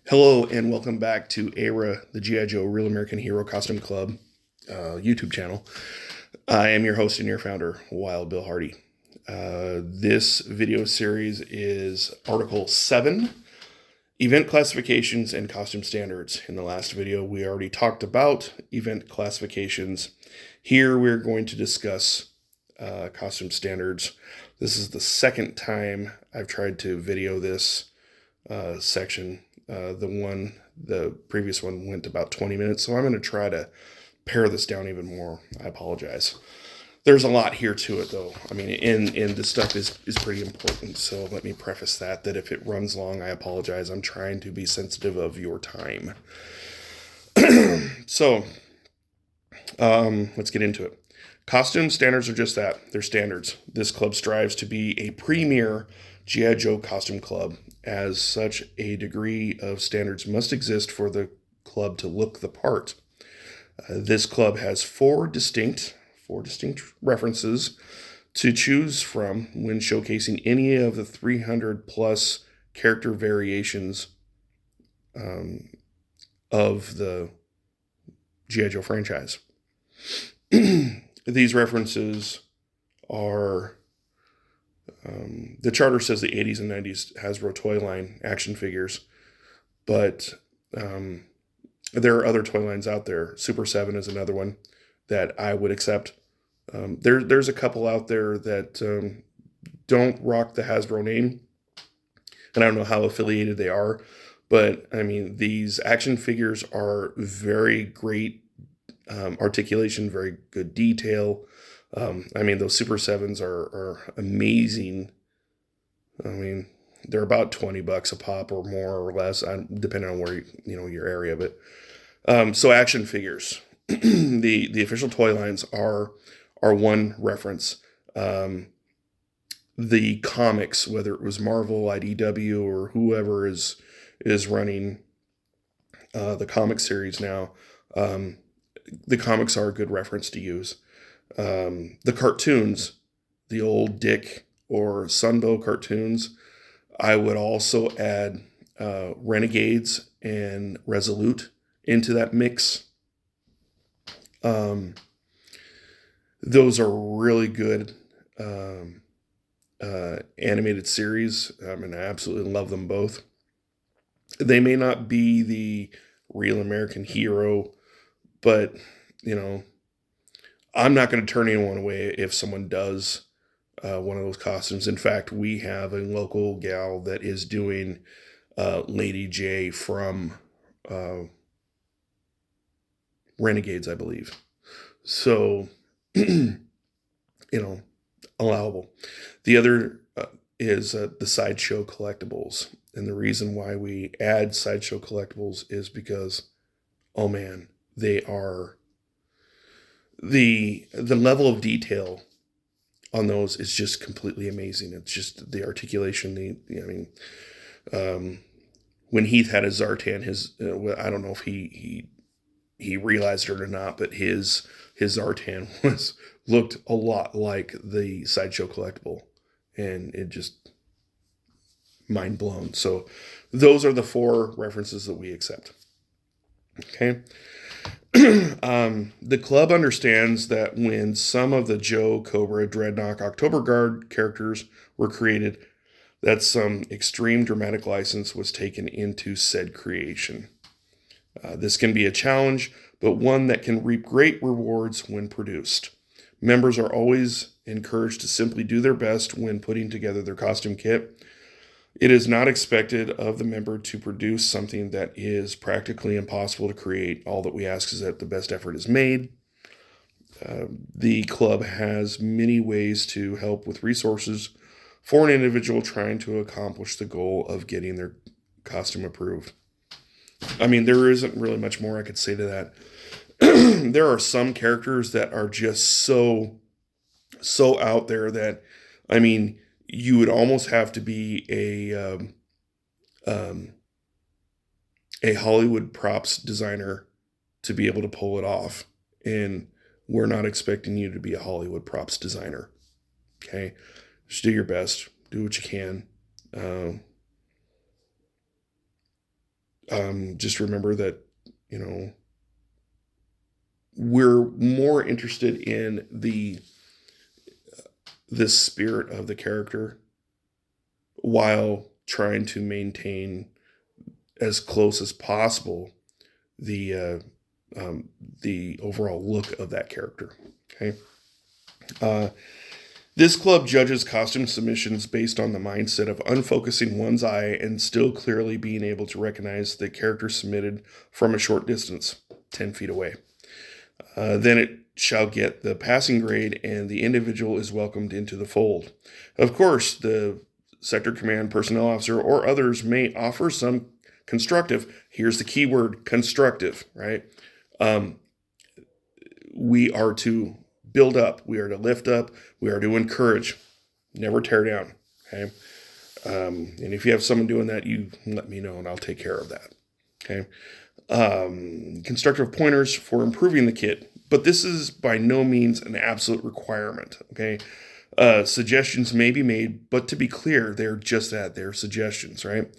Hello and welcome back to ARAH, the G.I. Joe Real American Hero Costume Club YouTube channel. I am your host and your founder, Wild Bill Hardy. This video series is Article 7, Event Classifications and Costume Standards. In the last video, we already talked about event classifications. Here, we're going to discuss costume standards. This is the second time I've tried to video this section. The previous one went about 20 minutes, so I'm going to try to pare this down even more. I apologize. There's a lot here to it, though. I mean, and this stuff is pretty important, so let me preface that if it runs long, I apologize. I'm trying to be sensitive of your time. So, let's get into it. Costume standards are just that. They're standards. This club strives to be a premier G.I. Joe costume club. As such, a degree of standards must exist for the club to look the part. This club has four distinct references to choose from when showcasing any of the 300 plus character variations of the G.I. Joe franchise. These references are, the charter says the 80s and 90s Hasbro toy line action figures, but there are other toy lines out there. Super 7 is another one that I would accept. There's a couple out there that don't rock the Hasbro name, and I don't know how affiliated they are, but I mean, these action figures are very great articulation, very good detail. I mean, those Super 7s are amazing. I mean, they're about $20 a pop or more or less, depending on where, your area of it. So action figures, the official toy lines are one reference. The comics, whether it was Marvel, IDW, or whoever is running the comic series now, the comics are a good reference to use. The cartoons, the old Dick or Sunbow cartoons, I would also add Renegades and Resolute into that mix. Those are really good animated series. I mean, I absolutely love them both. They may not be the Real American Hero, but, I'm not going to turn anyone away if someone does one of those costumes. In fact, we have a local gal that is doing Lady J from Renegades, I believe. So, allowable. The other is the Sideshow collectibles. And the reason why we add Sideshow collectibles is because, oh man, they are, the level of detail on those is just completely amazing. It's just the articulation. When Heath had his Zartan, I don't know if he realized it or not, but his Zartan looked a lot like the Sideshow collectible, and it just mind blown. So those are the four references that we accept. Okay. The club understands that when some of the Joe, Cobra, Dreadnought, October Guard characters were created, that some extreme dramatic license was taken into said creation. This can be a challenge, but one that can reap great rewards when produced. Members are always encouraged to simply do their best when putting together their costume kit. It is not expected of the member to produce something that is practically impossible to create. All that we ask is that the best effort is made. The club has many ways to help with resources for an individual trying to accomplish the goal of getting their costume approved. I mean, there isn't really much more I could say to that. There are some characters that are just so out there that, I mean, you would almost have to be a Hollywood props designer to be able to pull it off. And we're not expecting you to be a Hollywood props designer. Okay. Just do your best. Do what you can. Just remember that, you know, we're more interested in the spirit of the character while trying to maintain as close as possible the the overall look of that character. Okay. Uh, this club judges costume submissions based on the mindset of unfocusing one's eye and still clearly being able to recognize the character submitted from a short distance, 10 feet away. Then it shall get the passing grade and the individual is welcomed into the fold. Of course, the sector command personnel officer or others may offer some constructive, here's the key word, constructive, right? Um, we are to build up, we are to lift up, we are to encourage, never tear down, okay? And if you have someone doing that, you let me know and I'll take care of that, okay? Constructive pointers for improving the kit, but this is by no means an absolute requirement, okay? Suggestions may be made, but to be clear, they're just that, they're suggestions, right?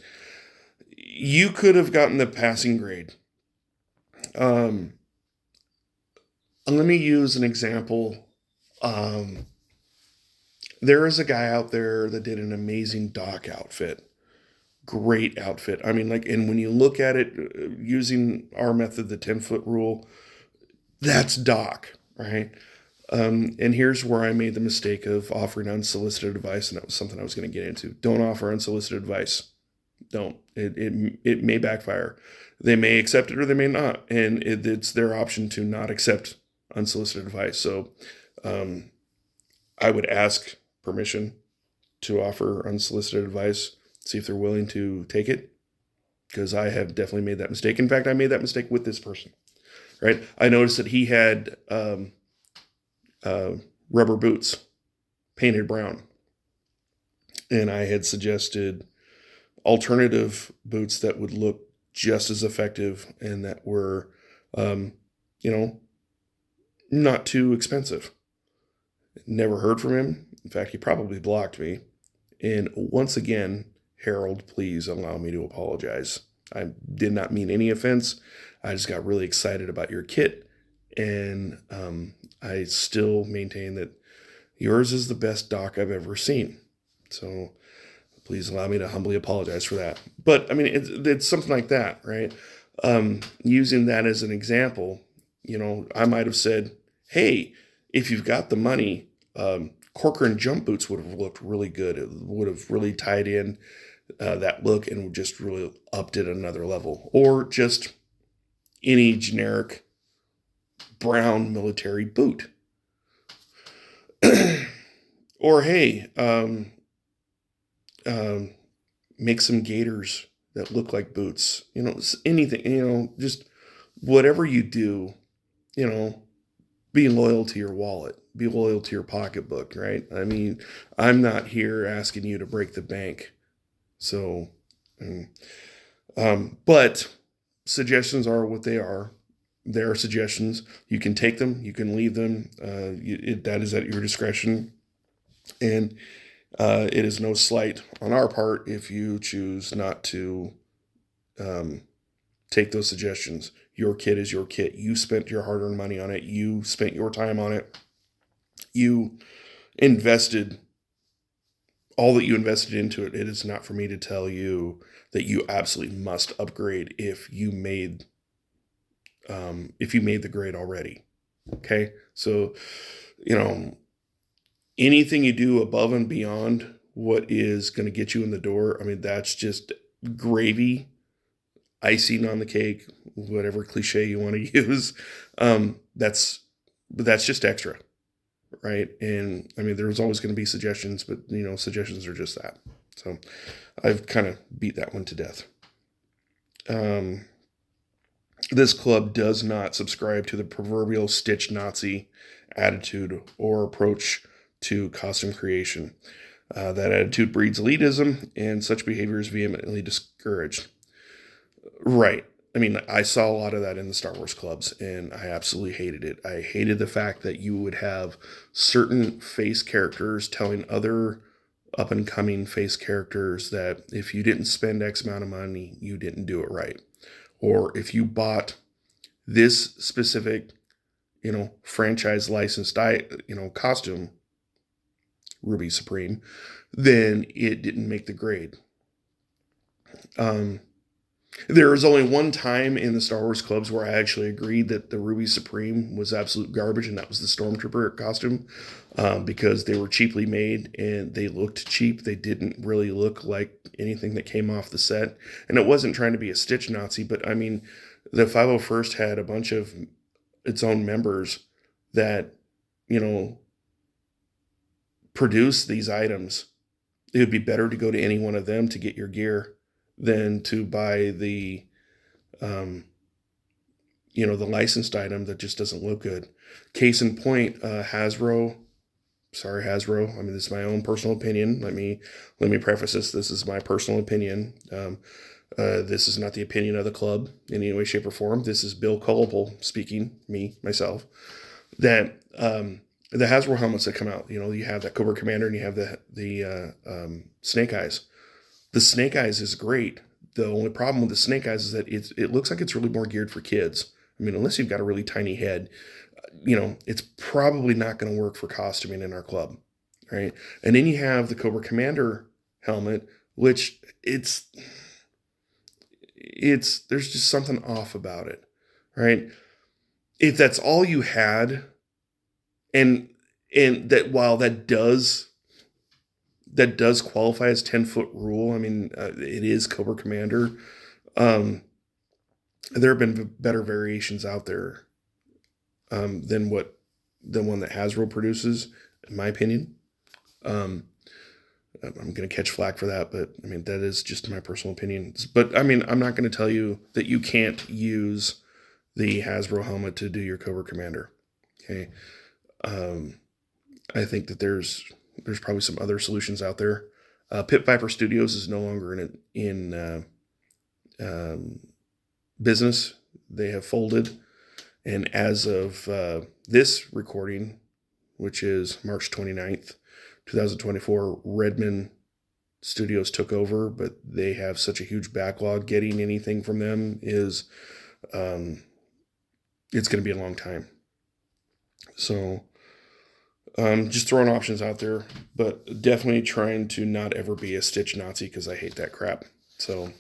You could have gotten the passing grade. Let me use an example. There is a guy out there that did an amazing dock outfit. Great outfit. I mean, like, and when you look at it using our method, the 10-foot rule, that's dock, right? And here's where I made the mistake of offering unsolicited advice, and that was something I was going to get into. Don't offer unsolicited advice. Don't. It may backfire. They may accept it or they may not, and it's their option to not accept unsolicited advice. So I would ask permission to offer unsolicited advice, see if they're willing to take it, because I have definitely made that mistake. In fact, I made that mistake with this person, right? I noticed that he had rubber boots painted brown, and I had suggested alternative boots that would look just as effective and that were, not too expensive. Never heard from him. In fact, he probably blocked me. And once again, Harold, please allow me to apologize. I did not mean any offense. I just got really excited about your kit. And I still maintain that yours is the best dock I've ever seen. So please allow me to humbly apologize for that. But I mean, it's something like that, right? Using that as an example, I might have said, hey, if you've got the money, Corcoran jump boots would have looked really good. It would have really tied in that look and just really upped it another level. Or just any generic brown military boot. Or, hey, make some gaiters that look like boots. Anything, just whatever you do, be loyal to your wallet, be loyal to your pocketbook, right? I mean, I'm not here asking you to break the bank. So, but suggestions are what they are. There are suggestions. You can take them, you can leave them. That is at your discretion. And it is no slight on our part if you choose not to take those suggestions. Your kit is your kit. You spent your hard-earned money on it. You spent your time on it. You invested all that you invested into it. It is not for me to tell you that you absolutely must upgrade if you made the grade already. Okay, so anything you do above and beyond what is going to get you in the door, I mean, that's just gravy, icing on the cake, whatever cliche you want to use. That's just extra, right? And I mean, there's always going to be suggestions, but suggestions are just that. So I've kind of beat that one to death. This club does not subscribe to the proverbial stitch Nazi attitude or approach to costume creation. That attitude breeds elitism, and such behavior is vehemently discouraged. Right. I mean, I saw a lot of that in the Star Wars clubs, and I absolutely hated it. I hated the fact that you would have certain face characters telling other up-and-coming face characters that if you didn't spend X amount of money, you didn't do it right. or if you bought this specific, franchise licensed, costume, Ruby Supreme, then it didn't make the grade. There was only one time in the Star Wars clubs where I actually agreed that the Ruby Supreme was absolute garbage, and that was the Stormtrooper costume, because they were cheaply made and they looked cheap. They didn't really look like anything that came off the set. And it wasn't trying to be a Stitch Nazi, but I mean, the 501st had a bunch of its own members that, produce these items. It would be better to go to any one of them to get your gear than to buy the licensed item that just doesn't look good. Case in point, Hasbro. Sorry, Hasbro. I mean, this is my own personal opinion. Let me preface this. This is my personal opinion. This is not the opinion of the club in any way, shape, or form. This is Bill Culpable speaking, myself. That the Hasbro helmets that come out, you have that Cobra Commander and you have the Snake Eyes. The Snake Eyes is great. The only problem with the Snake Eyes is that it looks like it's really more geared for kids. I mean, unless you've got a really tiny head, it's probably not going to work for costuming in our club, right? And then you have the Cobra Commander helmet, which there's just something off about it, right? If that's all you had, and that while that does qualify as 10-foot rule. I mean, it is Cobra Commander. There have been better variations out there than one that Hasbro produces, in my opinion. I'm going to catch flack for that, but I mean, that is just my personal opinion. But I mean, I'm not going to tell you that you can't use the Hasbro helmet to do your Cobra Commander. Okay. I think that there's probably some other solutions out there. Pit Viper Studios is no longer in business. They have folded. And as of this recording, which is March 29th, 2024, Redmond Studios took over, but they have such a huge backlog. Getting anything from them is, it's going to be a long time. So, just throwing options out there, but definitely trying to not ever be a Stitch Nazi, because I hate that crap. So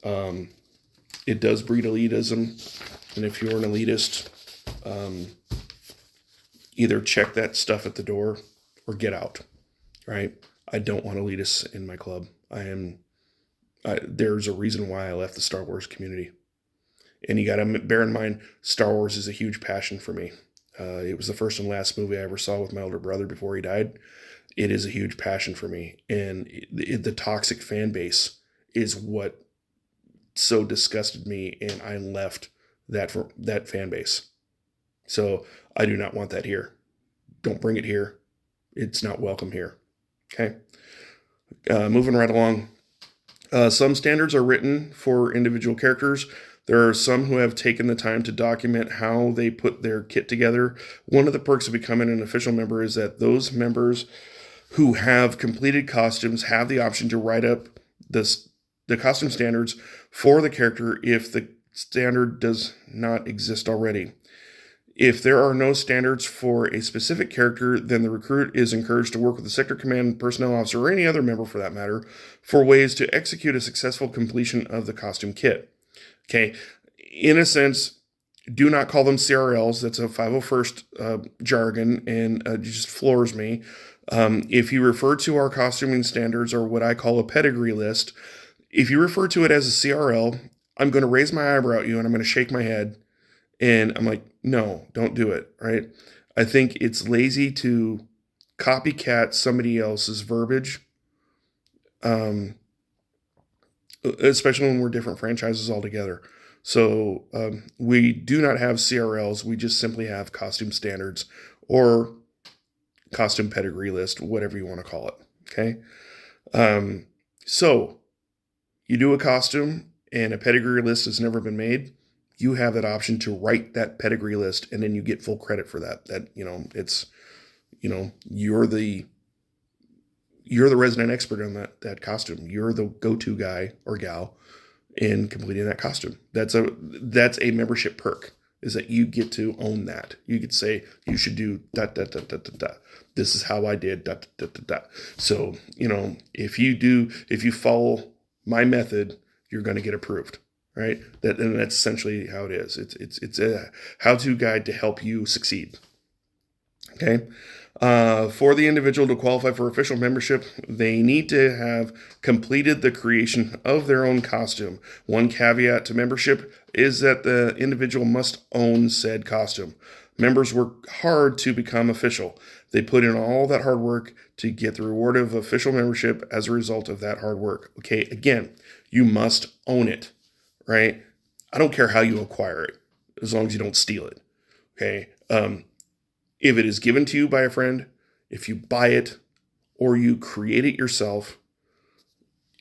it does breed elitism, and if you're an elitist, either check that stuff at the door or get out, right? I don't want elitists in my club. There's a reason why I left the Star Wars community. And you got to bear in mind, Star Wars is a huge passion for me. It was the first and last movie I ever saw with my older brother before he died. It is a huge passion for me. And the toxic fan base is what so disgusted me, and I left that fan base. So I do not want that here. Don't bring it here. It's not welcome here. Okay. Moving right along. Some standards are written for individual characters. There are some who have taken the time to document how they put their kit together. One of the perks of becoming an official member is that those members who have completed costumes have the option to write up the costume standards for the character if the standard does not exist already. If there are no standards for a specific character, then the recruit is encouraged to work with the sector command personnel officer, or any other member for that matter, for ways to execute a successful completion of the costume kit. Okay, in a sense, do not call them CRLs. That's a 501st jargon, and it just floors me. If you refer to our costuming standards, or what I call a pedigree list, if you refer to it as a CRL, I'm going to raise my eyebrow at you and I'm going to shake my head. And I'm like, no, don't do it, right? I think it's lazy to copycat somebody else's verbiage, especially when we're different franchises altogether. So we do not have CRLs. We just simply have costume standards or costume pedigree list, whatever you want to call it, okay? So you do a costume and a pedigree list has never been made. You have that option to write that pedigree list, and then you get full credit for that. You're the resident expert on that costume. You're the go-to guy or gal, in completing that costume. That's a membership perk, is that you get to own that. You could say, you should do da da da da da da. This is how I did da da da da. So, if you follow my method, you're going to get approved, right? And that's essentially how it is. It's a how-to guide to help you succeed. Okay. For the individual to qualify for official membership, they need to have completed the creation of their own costume. One caveat to membership is that the individual must own said costume. Members work hard to become official. They put in all that hard work to get the reward of official membership as a result of that hard work. Okay, again, you must own it, right? I don't care how you acquire it, as long as you don't steal it. Okay. If it is given to you by a friend, if you buy it or you create it yourself,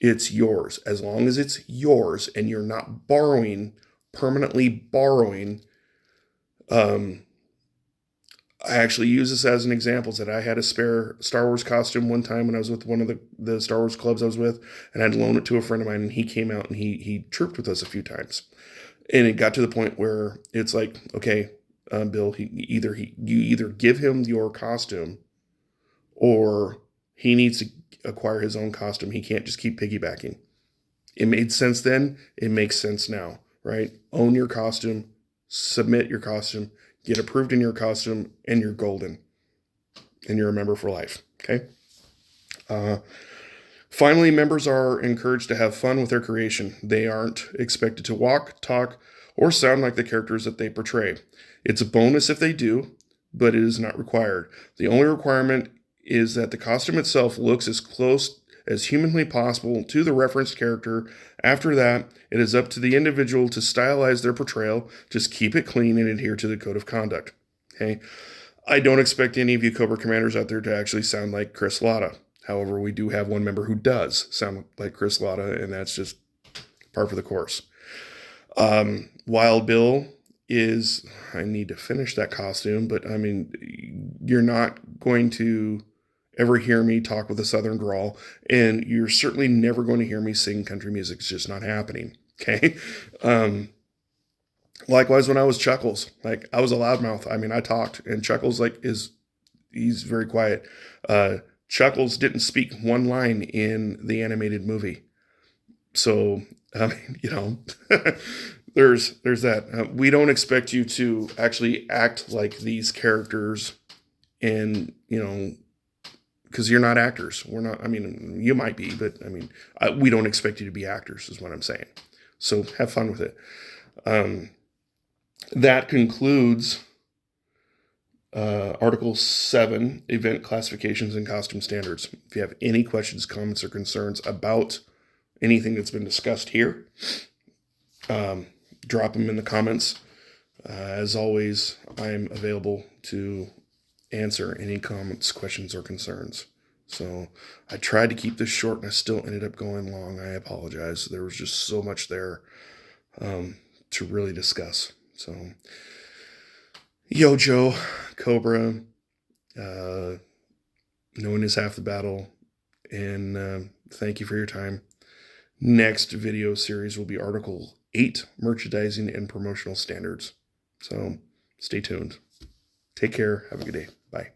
it's yours. As long as it's yours and you're not permanently borrowing. I actually use this as an example, that I had a spare Star Wars costume one time when I was with one of the Star Wars clubs I was with, and I had to loan it to a friend of mine, and he came out and he trooped with us a few times. And it got to the point where it's like, okay, Bill, you either give him your costume, or he needs to acquire his own costume. He can't just keep piggybacking. It made sense then. It makes sense now, right? Own your costume, submit your costume, get approved in your costume, and you're golden. And you're a member for life, okay? Finally, members are encouraged to have fun with their creation. They aren't expected to walk, talk, or sound like the characters that they portray. It's a bonus if they do, but it is not required. The only requirement is that the costume itself looks as close as humanly possible to the referenced character. After that, it is up to the individual to stylize their portrayal. Just keep it clean and adhere to the code of conduct. Okay? I don't expect any of you Cobra Commanders out there to actually sound like Chris Latta. However, we do have one member who does sound like Chris Latta, and that's just par for the course. Wild Bill I need to finish that costume, but I mean, you're not going to ever hear me talk with a Southern drawl, and you're certainly never going to hear me sing country music. It's just not happening. Okay. Likewise, when I was Chuckles, like, I was a loudmouth. I mean, I talked, and Chuckles, he's very quiet. Chuckles didn't speak one line in the animated movie. So, I mean, there's that. We don't expect you to actually act like these characters, and, because you're not actors. We're not, I mean, you might be, but I mean, we don't expect you to be actors, is what I'm saying. So have fun with it. That concludes Article 7, Event Classifications and Costume Standards. If you have any questions, comments, or concerns about anything that's been discussed here, drop them in the comments. As always, I'm available to answer any comments, questions, or concerns. So I tried to keep this short, and I still ended up going long. I apologize. There was just so much there to really discuss. So, yo, Joe, Cobra, knowing is half the battle, and thank you for your time. Next video series will be Article 8, Merchandising and Promotional Standards. So stay tuned. Take care. Have a good day. Bye.